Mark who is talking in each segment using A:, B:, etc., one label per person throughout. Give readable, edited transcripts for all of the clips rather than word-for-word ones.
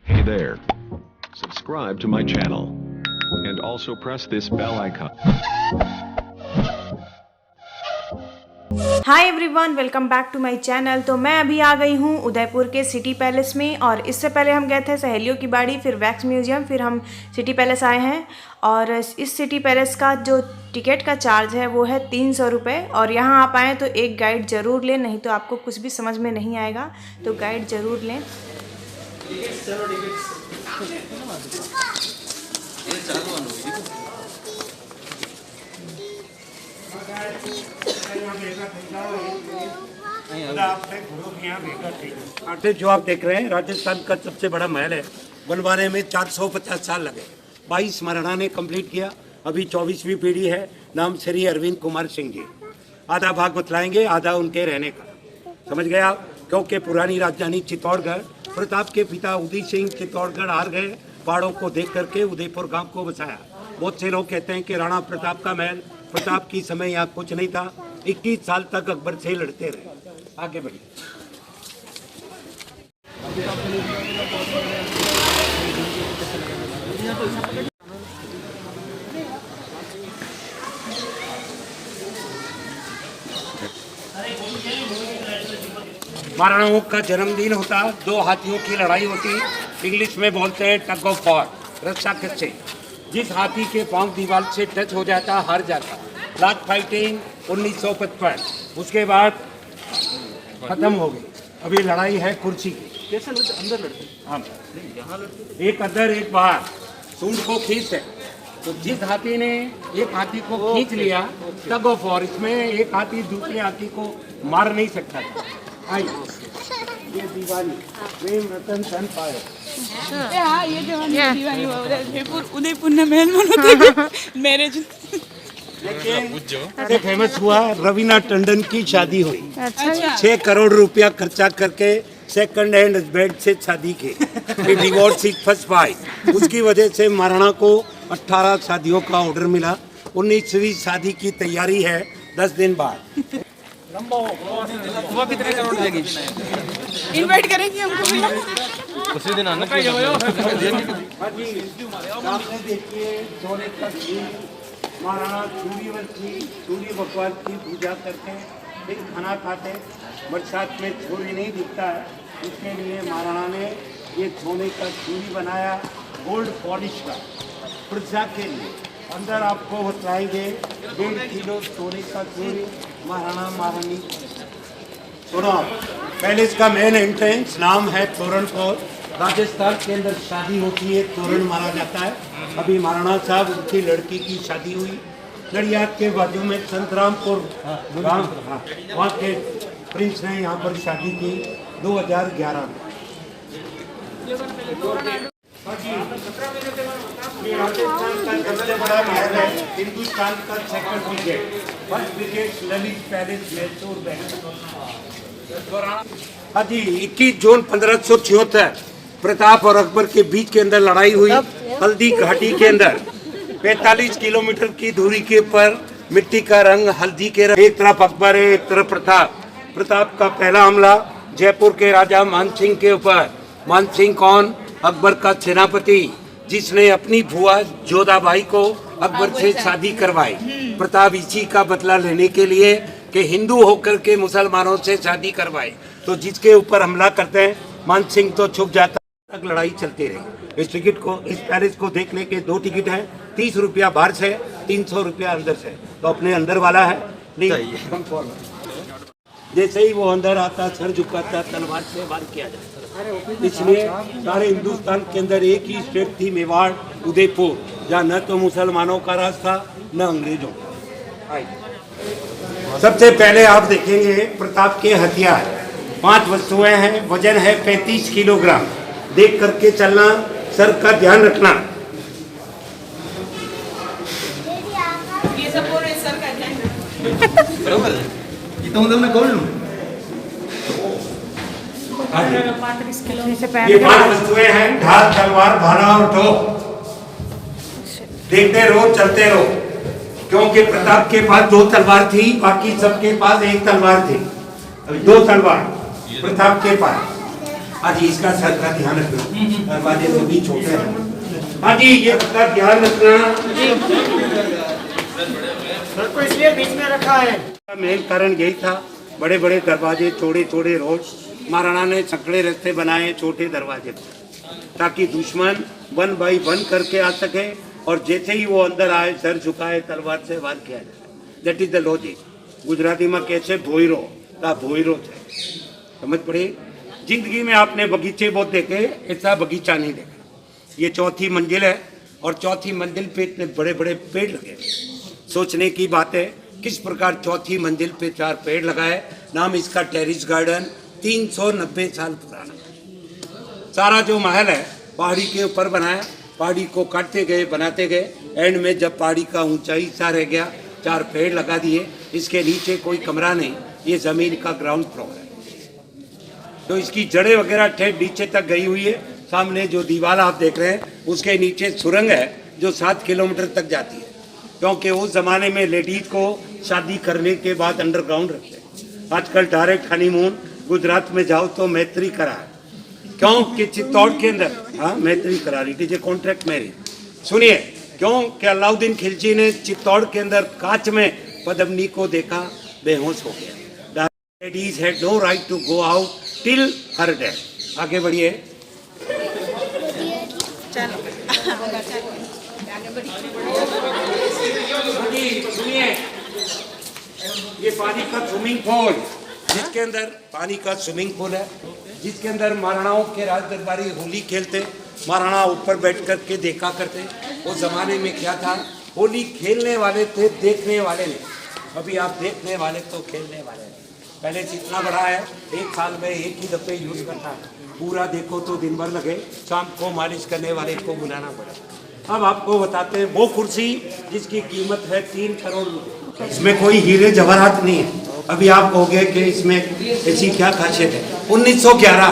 A: Hey there. Subscribe to my channel. And also press this bell icon.
B: Hi everyone, welcome back to my channel. तो मैं अभी आ गई हूँ उदयपुर के city palace में, और इससे पहले हम गए थे सहेलियों की बाड़ी, फिर वैक्स म्यूजियम, फिर हम सिटी पैलेस आए हैं। और इस सिटी पैलेस का जो टिकट का चार्ज है वो है 300 रुपये। और यहाँ आप आएँ तो एक गाइड ज़रूर लें, नहीं तो आपको कुछ भी समझ में नहीं आएगा, तो गाइड ज़रूर लें।
C: जो आप देख रहे हैं राजस्थान का सबसे बड़ा महल है। बनवाने में 450 साल लगे। 22 महाराणा ने कंप्लीट किया। अभी 24वीं पीढ़ी है। नाम श्री अरविंद कुमार सिंह जी। आधा भाग बतलाएंगे, आधा उनके रहने का। समझ गए आप? क्योंकि पुरानी राजधानी चित्तौड़गढ़, प्रताप के पिता उदय सिंह चित्तौड़गढ़ हार गए। पहाड़ों को देख करके उदयपुर गांव को बसाया। बहुत से लोग कहते हैं कि राणा प्रताप का महल, प्रताप की समय यहाँ कुछ नहीं था। 21 साल तक अकबर से लड़ते रहे। आगे बढ़िए। महाराणाओं का जन्मदिन होता, 2 हाथियों की लड़ाई होती। इंग्लिश में बोलते हैं टग ऑफ वॉर, रस्सा कस्से। जिस हाथी के पांव दीवार से टच हो जाता हार जाता। Last fighting 1955। उसके बाद खत्म हो गई। अभी लड़ाई है कुर्सी की। कैसे अंदर लड़ते? हाँ, एक अंदर एक बाहर। सूंड को खींचते, तो जिस हाथी ने एक हाथी को खींच लिया, टग ऑफ वॉर। इसमें एक हाथी दूसरे हाथी को मार नहीं सकता था। आई ये दीवानी प्रेम रतन सन पाए।
D: हाँ, ये दीवानी उदयपुर ने महल बनाते मैरिज।
C: लेकिन फेमस हुआ, रवीना टंडन की शादी हुई।
D: अच्छा।
C: 6 करोड़ रुपया खर्चा करके सेकंड हैंड बेड से शादी की। Divorce is first wife. उसकी वजह से महाराणा को 18 शादियों का ऑर्डर मिला। 19वीं शादी की तैयारी है 10 दिन बाद।
E: वो कितने करोड़ देगी?
D: इनवाइट करेंगे हमको
E: उसी दिन आना।
C: देखिए सोने का महाराणा सूर्य भगवान की पूजा करते, फिर खाना खाते। बरसात में सूर्य नहीं दिखता है, इसके लिए महाराणा ने ये सोने का सूर्य बनाया, गोल्ड पॉलिश का, प्रजा के लिए। अंदर आपको बतलाएंगे 1.5 किलो सोने का सूर्य महाराणा महारानी। सुनो, पैलेस का मेन एंट्रेंस नाम है तोरण पोल। राजस्थान के अंदर शादी होती है, तोरण मारा जाता है। अभी महाराणा साहब, उनकी लड़की की शादी हुई नडियाद के बाजू में संतरामपुर गांव, वहाँ के प्रिंस ने यहाँ पर शादी की 2011 में। ये राजस्थान का सबसे बड़ा महल है। हिंदुस्तान का second wicket, first wicket Lalit palace Mysore में। हाँ जी, 21 जून 1576 प्रताप और अकबर के बीच के अंदर लड़ाई हुई। हल्दी घाटी के अंदर 45 किलोमीटर की दूरी के ऊपर मिट्टी का रंग हल्दी के रंग। एक तरफ अकबर है, एक तरफ प्रताप। प्रताप का पहला हमला जयपुर के राजा मानसिंह के ऊपर। मानसिंह कौन? अकबर का सेनापति, जिसने अपनी बुआ जोधाबाई को अकबर से शादी करवाई। प्रताप इसी का बदला लेने के लिए कि हिंदू होकर के मुसलमानों से शादी करवाई, तो जिसके ऊपर हमला करते हैं मानसिंह तो छुप जाता। तक लड़ाई चलती रही। इस टिकट को, इस पैलेस को देखने के 2 टिकट हैं। 30 रुपया बाहर से, 300 रुपया अंदर से। तो अपने अंदर वाला है नहीं। जैसे ही वो अंदर आता, सर झुकाता, तलवार से वार किया जाता। इसलिए सारे हिंदुस्तान के अंदर एक ही स्टेट थी, मेवाड़, उदयपुर, जहाँ न तो मुसलमानों का राज था न अंग्रेजों का। सबसे पहले आप देखेंगे प्रताप के हथियार। 5 वस्तुएं हैं, वजन है 35 किलोग्राम। देख करके चलना, सर का ध्यान रखना।
D: ये सब बोल रहे सर का ध्यान।
E: बरोबर है। ये तो मतलब मैं बोल लूं।
B: 35 किलो से
C: ये 5 वस्तुएं हैं, ढाल, तलवार, भाला और तोप। देखते रहो, चलते रहो। क्योंकि प्रताप के पास 2 तलवार थी, बाकी सबके पास 1 तलवार थी। 2 तलवार प्रताप के पास। हाँ जी, इसका सर का ध्यान रखना, दरवाजे तो भी छोटे हैं। हाँ जी, ये सबका ध्यान रखना।
F: सर को इसलिए बीच में रखा है।
C: मेन कारण यही था, बड़े बड़े दरवाजे, चौड़े चौड़े रोड, महाराणा ने संकड़े रास्ते बनाए छोटे दरवाजे, ताकि दुश्मन 1 बाई 1 करके आ सके और जैसे ही वो अंदर आए सर झुकाए तलवार से वार किया जाए। That is the logic. Gujarati में कैसे भोईरो भोईरो थे, समझ पड़ी। जिंदगी में आपने बगीचे बहुत देखे, ऐसा बगीचा नहीं देखा। ये 4थी मंजिल है और 4थी मंजिल पे इतने बड़े बड़े पेड़ लगे। सोचने की बात है किस प्रकार 4थी मंजिल पे 4 पेड़ लगाए। नाम इसका टेरिस गार्डन, 390 साल पुराना। सारा जो महल है पहाड़ी के ऊपर बनाया, पहाड़ी को काटते गए बनाते गए, एंड में जब पहाड़ी का ऊंचाई सा रह गया 4 पेड़ लगा दिए। इसके नीचे कोई कमरा नहीं, ये जमीन का ग्राउंड फ्लोर है। तो इसकी जड़ें वगैरह ठेठ नीचे तक गई हुई है। सामने जो दीवार आप देख रहे हैं उसके नीचे सुरंग है जो 7 किलोमीटर तक जाती है, क्योंकि उस जमाने में लेडीज को शादी करने के बाद अंडरग्राउंड रखते हैं। आजकल डायरेक्ट हनीमून गुजरात में जाओ तो मैत्री करा, क्योंकि चित्तौड़ के अंदर हाँ मैत्री करा, it is a contract marriage. सुनिए, क्योंकि अलाउद्दीन खिलजी ने चित्तौड़ के अंदर कांच में पद्मिनी को देखा, बेहोश हो गया। Ladies had no right to go out till her death. आगे बढ़िए। सुनिए, ये पानी का स्विमिंग पूल, जिसके अंदर पानी का स्विमिंग पूल है, जिसके अंदर महाराणाओं के राज दरबारी होली खेलते। महाराणा ऊपर बैठ कर के देखा करते। उस जमाने में क्या था, होली खेलने वाले थे, देखने वाले नहीं। अभी आप देखने वाले तो खेलने वाले नहीं। पहले से इतना बड़ा है, एक साल में एक ही दफे यूज करता है। पूरा देखो तो दिन भर लगे, शाम को मालिश करने वाले को बुलाना पड़े। अब आपको बताते हैं वो कुर्सी जिसकी कीमत है 3 करोड़ रुपए। इसमें कोई हीरे जवाहरात नहीं है। अभी आप कहोगे कि इसमें ऐसी क्या खासियत है। 1911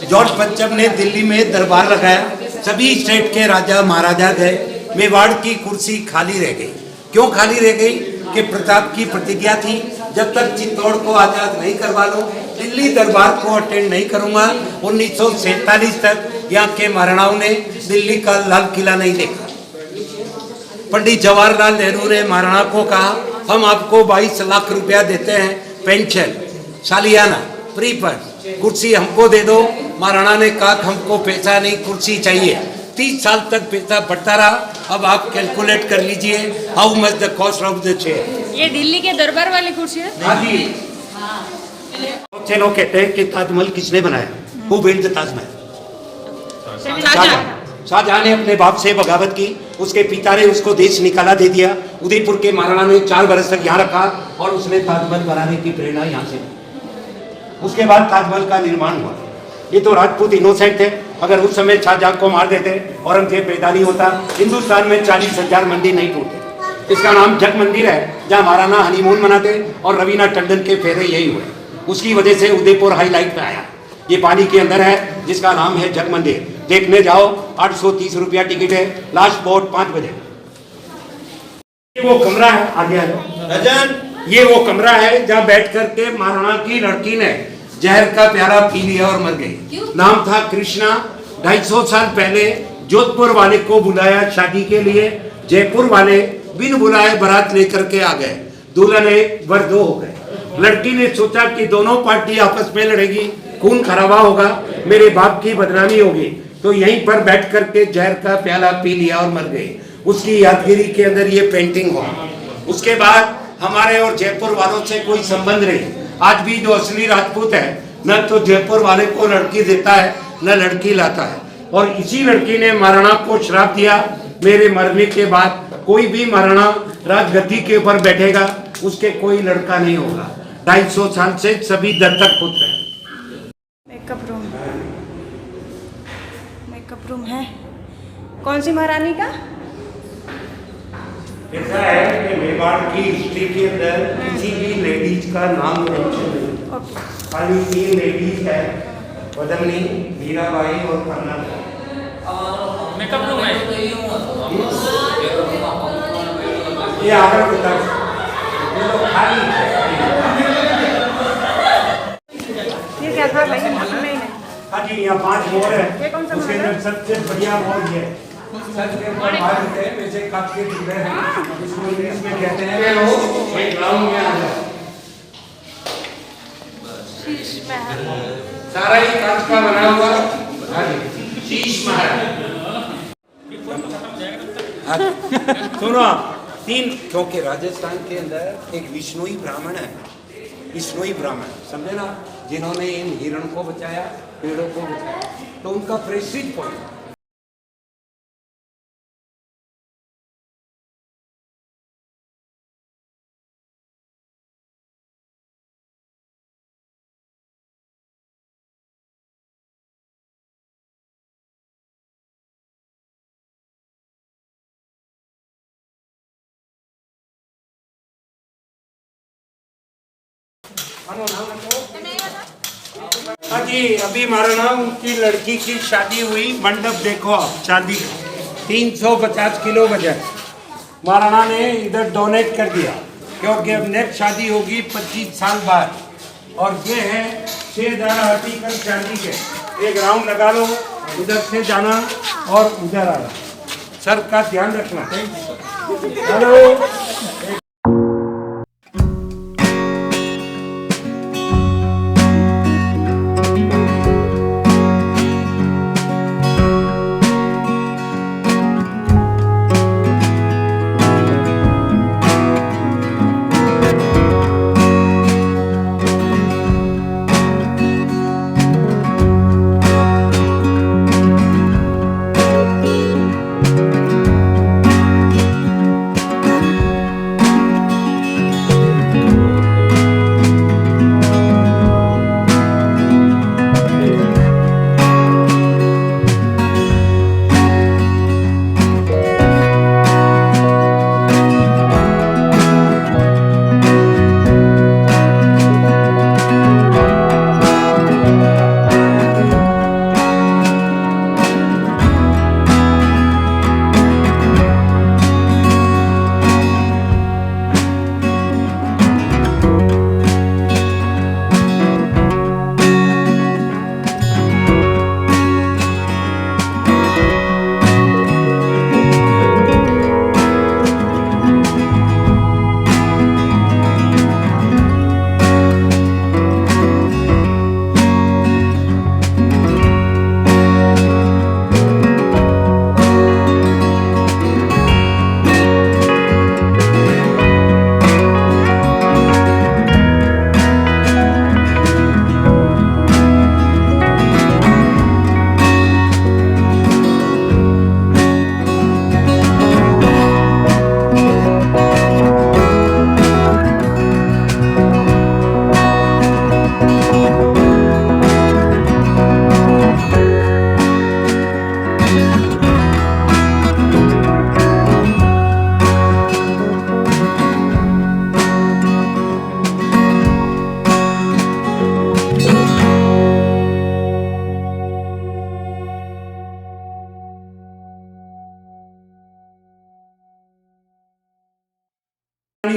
C: जॉर्ज पंचम ने दिल्ली में दरबार लगाया। सभी स्टेट के राजा महाराजा गए, मेवाड़ की कुर्सी खाली रह गई। क्यों खाली रह गई? कि प्रताप की प्रतिज्ञा थी, जब तक चित्तौड़ को आजाद नहीं करवा लो, दिल्ली दरबार को अटेंड नहीं करूंगा। 1947 तक यहाँ के महाराणाओं ने दिल्ली का लाल किला नहीं देखा। पंडित जवाहरलाल नेहरू ने महाराणा को कहा, हम आपको 22 लाख रुपया देते हैं पेंशन सालियाना प्रीपद, कुर्सी हमको दे दो। महाराणा ने कहा हमको पैसा नहीं, कुर्सी चाहिए। 30 साल तक पैसा बढ़ता रहा। अब आप कैलकुलेट कर लीजिए how much the cost of the chair.
D: ये दिल्ली के दरबार वाली कुर्सी है।
C: हाँ जी। बहुत से लोग कहते हैं कि ताजमहल किसने बनाया? Who build the Taj Mahal? Shah Jahan ने अपने बाप से बगावत की, उसके पिता ने उसको देश निकाला दे दिया। उदयपुर के महाराणा ने 4 बरस तक यहाँ रखा और उसने ताजमहल बनाने की प्रेरणा यहाँ से ली। उसके बाद ताजमहल का निर्माण हुआ। ये तो राजपूत इनोसेंट थे। अगर उस समय शाहजहां को मार देते, औरंगजेब पैदा नहीं होता, हिंदुस्तान में 40,000 मंदिर नहीं टूटते। इसका नाम जग मंदिर है, जहाँ महाराणा हनीमून मनाते और रवीना टंडन के फेरे यही हुए। उसकी वजह से उदयपुर हाईलाइट में आया। ये पानी के अंदर है, जिसका नाम है जग मंदिर। देखने जाओ, 830 रुपया टिकट है। लास्ट बोट 5 बजे। ये वो कमरा है, आगे आ जाओ। ये वो कमरा है जहाँ बैठ करके महाराणा की लड़की ने जहर का प्याला पी लिया और मर गई। नाम था कृष्णा। 250 साल पहले जोधपुर वाले को बुलाया शादी के लिए, जयपुर वाले बिन बुलाए बारात लेकर के आ गए। दुल्हन 1 वर 2 हो गए। लड़की ने सोचा कि दोनों पार्टी आपस में लड़ेगी, खून खराबा होगा, मेरे बाप की बदनामी होगी, तो यहीं पर बैठ करके जहर का प्याला पी लिया और मर गई। उसकी यादगिरी के अंदर ये पेंटिंग हो। उसके बाद हमारे और जयपुर वालों से कोई संबंध नहीं। आज भी जो असली राजपूत है, न तो जयपुर वाले को लड़की देता है न लड़की लाता है। और इसी लड़की ने महाराणा को श्राप दिया, मेरे मरने के बाद कोई भी महाराणा राजगद्दी के ऊपर बैठेगा, उसके कोई लड़का नहीं होगा। 250 साल से सभी दत्तक पुत्र हैं।
B: मेकअप रूम है। कौन सी महारानी का?
C: ऐसा है कि मेवाड़ की हिस्ट्री के अंदर किसी भी लेडीज का नाम मेंशन नहीं। खाली 3 लेडीज है, पद्मिनी, मीराबाई और कर्ना।
E: मेकअप रूम है।
C: ये आगे की तरफ ये लोग खाली है।
B: ये क्या था भाई?
C: या 5 मोर है, उसके अंदर सबसे बढ़िया मोर ये है। सर के ऊपर बाहर होते हैं, वैसे काट के टुकड़े हैं, इसको इंग्लिश में कहते हैं एक राउंड में आ जाए। सारा ही कांच का बना हुआ शीश महल। सुनो आप, 3, क्योंकि राजस्थान के अंदर एक विष्णुई ब्राह्मण है, विष्णुई ब्राह्मण, समझे ना, जिन्होंने इन हिरण को बचाया, पेड़ों को बचाया, तो उनका प्रेस्टीज पॉइंट। हाँ जी, अभी हमारा नाम की लड़की की शादी हुई, मंडप देखो आप, शादी 350 किलो वजन महाराणा ने इधर डोनेट कर दिया, क्योंकि अब नेक्स्ट शादी होगी 25 साल बाद। और ये है 6000 आर्टिकल चांदी के। एक राउंड लगा लो, उधर से जाना और उधर आना, सर का ध्यान रखना। हेलो।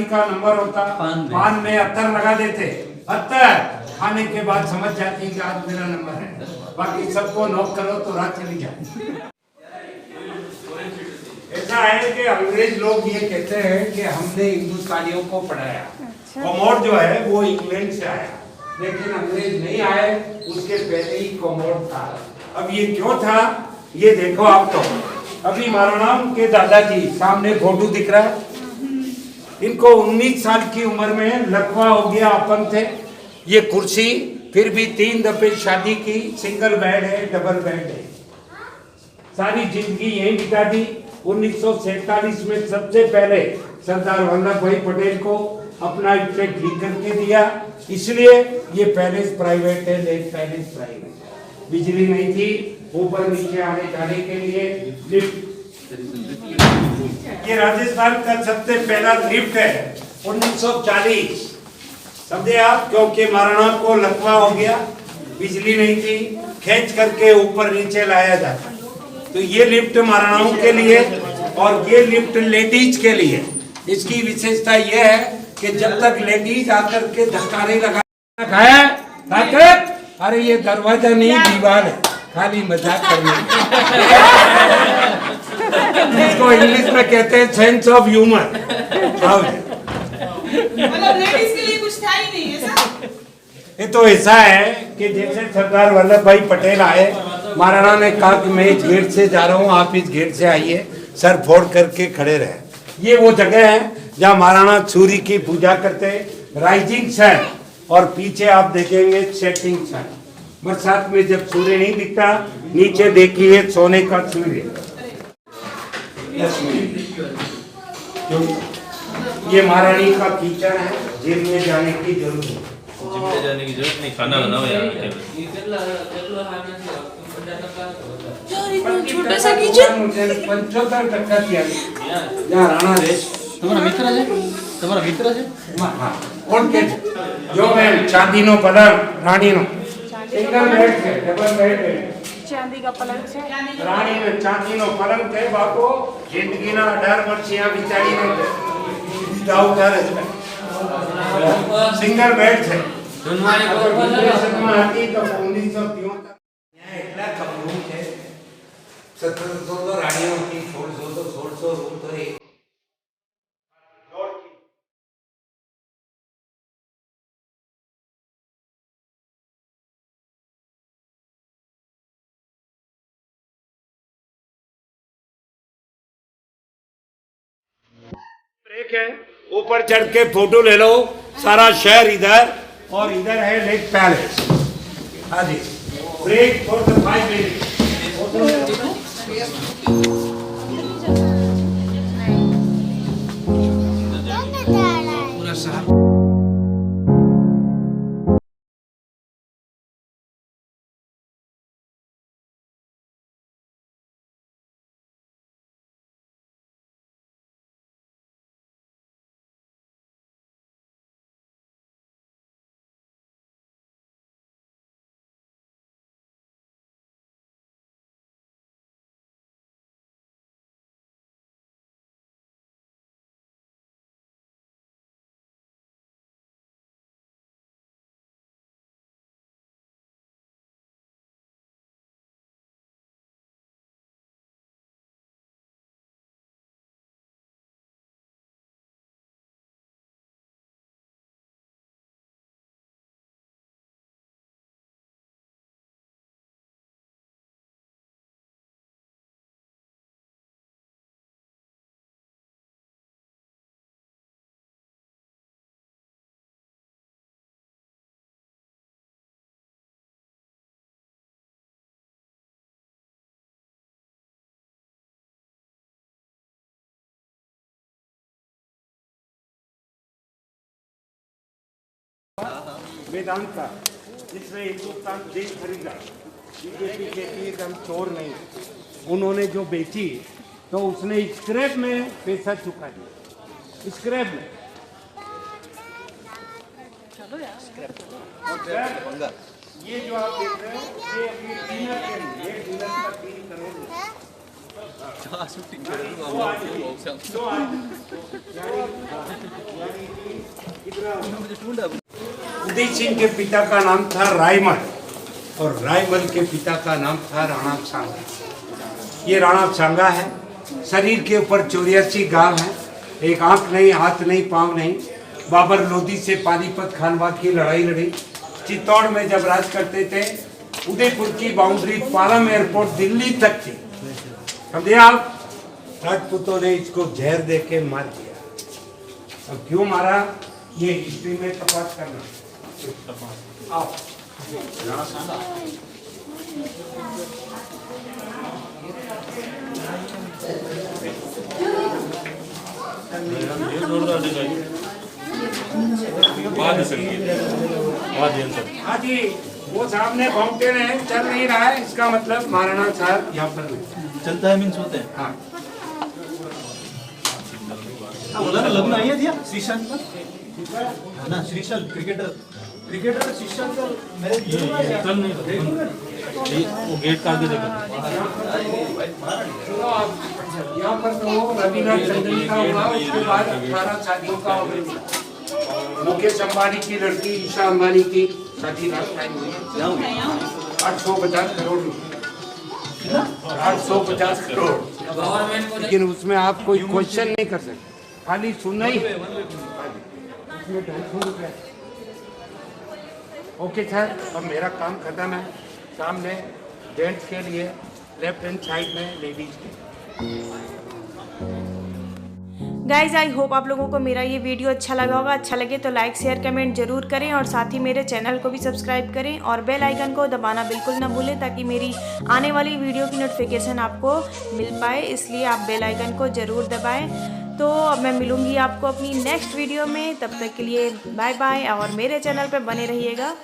C: का नंबर होता, पान में अत्तर लगा देते, अत्तर खाने के बाद समझ जाती कि आज मेरा नंबर है, बाकी सबको नॉक करो तो रात चली जाए। ऐसा है कि अंग्रेज लोग ये कहते हैं कि हमने हिंदुस्तानियों को पढ़ाया। कॉमोड जो है वो इंग्लैंड से आया, लेकिन अंग्रेज नहीं आए, उसके पहले ही कॉमोड था। अब ये क्यों था ये देखो आप। तो अभी महाराणा के दादाजी सामने फोटो दिख रहा है, इनको 19 साल की उम्र में लकवा हो गया, अपन थे। ये कुर्सी, फिर भी 3 दफे शादी की, सिंगल बेड है, डबल बेड है, सारी जिंदगी यही बिता दी। 1947 में सबसे पहले सरदार वल्लभ भाई पटेल को अपना स्टेट ठीक करके दिया, इसलिए ये पैलेस प्राइवेट है, लेक पैलेस प्राइवेट। बिजली नहीं थी, ऊपर नीचे आने जाने के लिए लिफ्ट। ये राजस्थान का सबसे पहला लिफ्ट है 1940, समझे आप, क्योंकि महाराणा को लकवा हो गया, बिजली नहीं थी, खींच करके ऊपर नीचे लाया जाता। तो ये लिफ्ट महाराणाओं के लिए और ये लिफ्ट लेडीज के लिए। इसकी विशेषता यह है कि जब तक लेडीज आकर के धक्का नहीं लगा, अरे ये दरवाजा नहीं दीवार है, खाली मजाक करने इसको इंग्लिश में कहते हैं सेंस ऑफ ह्यूमर।
D: मतलब लेडीज के लिए कुछ था ही नहीं ऐसा।
C: ये तो ऐसा है कि जैसे सरदार वल्लभ भाई पटेल आए, महाराणा ने कहा कि मैं इस गेट से जा रहा हूँ, आप इस गेट से आइए, सर फोड़ करके खड़े रहे। ये वो जगह है जहाँ महाराणा सूर्य की पूजा करते, राइजिंग सन, और पीछे आप देखेंगे सेटिंग सन। बरसात में जब सूर्य नहीं दिखता, नीचे देखिए सोने का सूर्य। ये महारानी का किचन है, जेल में जाने की जरूरत है।
E: जिम में जाने की जरूरत नहीं, खाना बनाओ यार।
D: छोटा सा किचन
C: 75% दिया यहाँ राणा देश
F: તમારા મિત્ર છે
C: हाँ कौन के जो मैं चांदी नो पलंग रानी नो सिंगल बेड है, डबल बेड है।
B: चांदी का पलंग से
C: रानी ने चांदी नो पलंग थे बापो, जिंदगी ना 18 वर्ष यहाँ बिताई ने सिंगल बेड है। रानियों की 1600 रूम तो एक ब्रेक है, ऊपर चढ़ के फोटो ले लो। सारा शहर इधर, और इधर है लेक पैलेस। हाँ जी, break for the 5 minute. Vedanta, जिसने हिंदुस्तान देश खरीदा, बीजेपी के एकदम चोर नहीं, उन्होंने जो बेची तो उसने स्क्रैप में पैसा चुका दिया, स्क्रैप में। और ये जो आप देख रहे हैं, ये अभी डीलर के लिए, ये डीलर का 3 करोड़ उदय सिंह के पिता का नाम था रायमल, और रायमल के पिता का नाम था राणा सांगा। ये राणा सांगा है, शरीर के ऊपर 84 गाल है, एक आंख नहीं, हाथ नहीं, पांव नहीं। बाबर लोधी से पानीपत खानवा की लड़ाई लड़ी। चित्तौड़ में जब राज करते थे, उदयपुर की बाउंड्री पालम एयरपोर्ट दिल्ली तक थी। समझे आप? राजपूतों ने इसको जहर दे के मार दिया। अब क्यों मारा, ये हिस्ट्री में तपास करना। आओ। हाँ जी, वो सामने फाउंटेन है, चल नहीं रहा है, इसका मतलब महाराणा साहब यहाँ पर नहीं
F: चलता है मीन्स होते हैं।
C: हाँ,
F: बोला ना लग्न आई है श्रीशांत का, है ना? श्रीशांत क्रिकेटर श्रीशांत का मैरिज चल नहीं, वो गेट का आगे देखो।
C: यहाँ पर तो रवीना टंडन का हुआ, उसके बाद 18 शादियों का हो गया। मुकेश अंबानी की लड़की ईशा अंबानी की शादी लास्ट टाइम हुई, 850 करोड़ रुपए। 450 करोड़, लेकिन उसमें आप कोई क्वेश्चन नहीं कर सकते, खाली सुनना ही। इसमें 250 रुपये। ओके सर, अब मेरा काम खत्म है। सामने जेंट्स के लिए लेफ्ट हैंड साइड में लेडीज के।
B: गाइज आई होप आप लोगों को मेरा ये वीडियो अच्छा लगा होगा। अच्छा लगे तो लाइक शेयर कमेंट जरूर करें और साथ ही मेरे चैनल को भी सब्सक्राइब करें और बेल आइकन को दबाना बिल्कुल ना भूलें ताकि मेरी आने वाली वीडियो की नोटिफिकेशन आपको मिल पाए, इसलिए आप बेल आइकन को ज़रूर दबाएं। तो अब मैं मिलूँगी आपको अपनी नेक्स्ट वीडियो में, तब तक के लिए बाय बाय और मेरे चैनल पर बने रहिएगा।